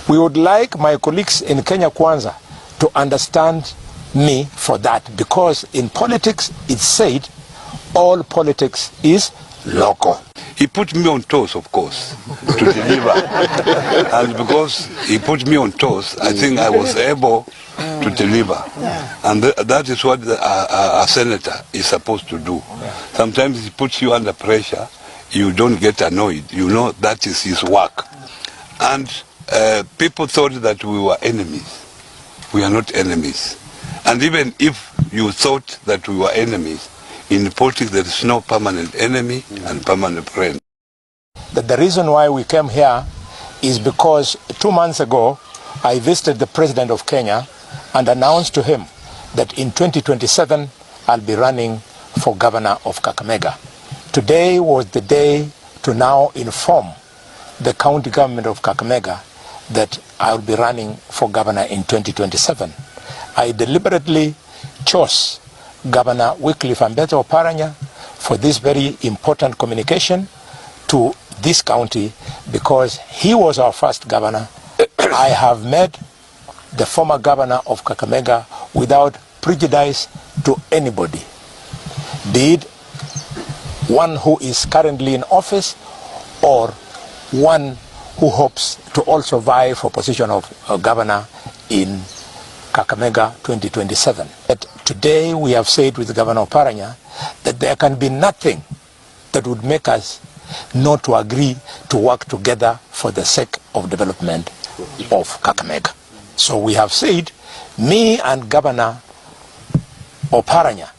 We would like my colleagues in Kenya Kwanza to understand me for that, because in politics it's said all politics is local. He put me on toes, of course, to deliver. And because he put me on toes, I think I was able to deliver. And that is what a senator is supposed to do. Sometimes he puts you under pressure, you don't get annoyed. You know that is his work. And people thought that we were enemies. We are not enemies. And even if you thought that we were enemies, in politics there is no permanent enemy and permanent friend. The reason why we came here is because 2 months ago I visited the President of Kenya and announced to him that in 2027 I'll be running for Governor of Kakamega. Today was the day to now inform the county government of Kakamega that I'll be running for governor in 2027. I deliberately chose Governor Wycliffe Ambetsa Oparanya for this very important communication to this county, because he was our first governor. I have met the former governor of Kakamega without prejudice to anybody, be it one who is currently in office or one who hopes to also vie for position of governor in Kakamega 2027. But today we have said with Governor Oparanya that there can be nothing that would make us not to agree to work together for the sake of development of Kakamega. So we have said, me and Governor Oparanya,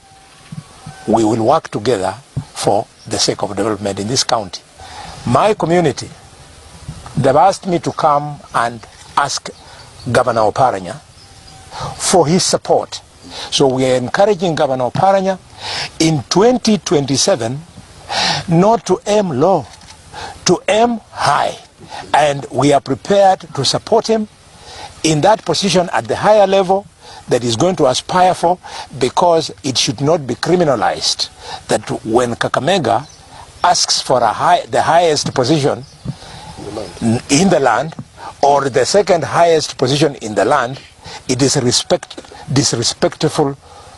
we will work together for the sake of development in this county. My community, they've asked me to come and ask Governor Oparanya for his support. So we are encouraging Governor Oparanya in 2027 not to aim low, to aim high. And we are prepared to support him in that position at the higher level that he's going to aspire for, because it should not be criminalized that when Kakamega asks for the highest position in the land, or the second highest position in the land, it is disrespectful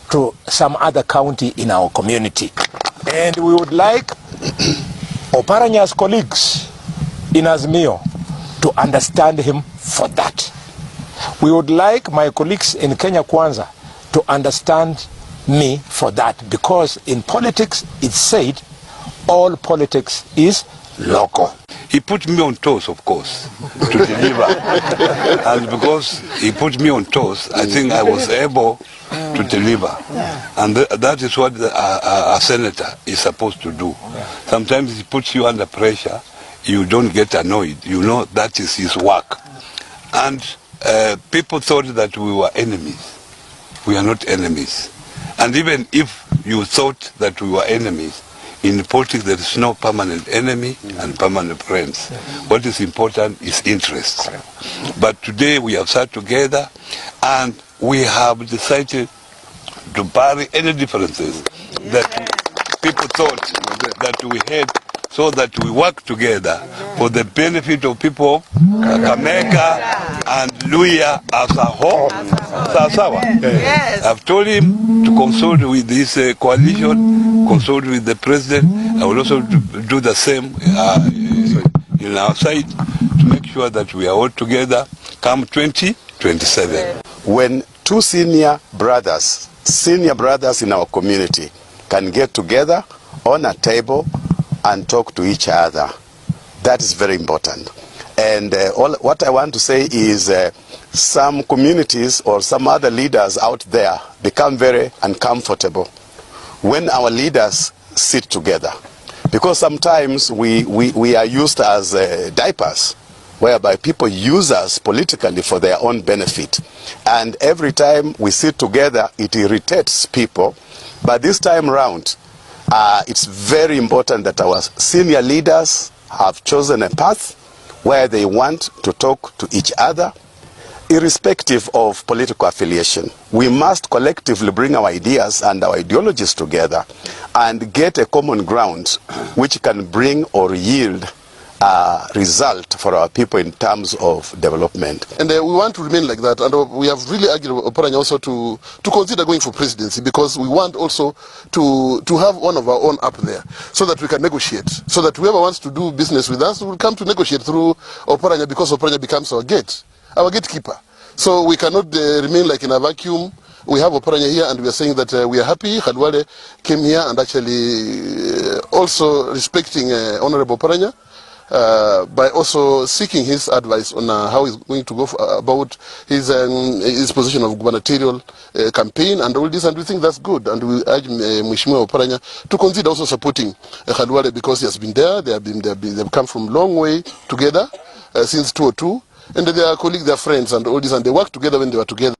to some other county in our community. And we would like Oparanya's colleagues in Azimio to understand him for that. We would like my colleagues in Kenya Kwanza to understand me for that, because in politics it's said all politics is local. He put me on toes, of course, to deliver. And because he put me on toes, I think I was able to deliver. And that is what a senator is supposed to do. Sometimes he puts you under pressure, you don't get annoyed. You know that is his work. And people thought that we were enemies. We are not enemies. And even if you thought that we were enemies, in politics there is no permanent enemy and permanent friends. What is important is interest. But today we have sat together and we have decided to bury any differences that people thought that we had, so that we work together for the benefit of people of Kakamega and Luhya as a whole. Yes. I've told him to consult with this coalition, consult with the president. I will also do the same in our side to make sure that we are all together come 2027. When two senior brothers in our community can get together on a table and talk to each other, that is very important. And what I want to say is some communities or some other leaders out there become very uncomfortable when our leaders sit together, because sometimes we are used as diapers, whereby people use us politically for their own benefit. And every time we sit together, it irritates people. But this time around, it's very important that our senior leaders have chosen a path where they want to talk to each other, irrespective of political affiliation. We must collectively bring our ideas and our ideologies together and get a common ground which can bring or yield result for our people in terms of development. And we want to remain like that, and we have really argued Oparanya also to consider going for presidency, because we want also to have one of our own up there, so that we can negotiate, so that whoever wants to do business with us will come to negotiate through Oparanya, because Oparanya becomes our gatekeeper. So we cannot remain like in a vacuum. We have Oparanya here, and we are saying that we are happy. KHALWALE came here and actually also respecting Honorable Oparanya, by also seeking his advice on how he's going to go about his position of gubernatorial campaign and all this, and we think that's good, and we urge Mheshimiwa Oparanya to consider also supporting KHALWALE, because he has been there. They've come from a long way together since 2002, and they are colleagues, they are friends, and all this, and they work together when they were together.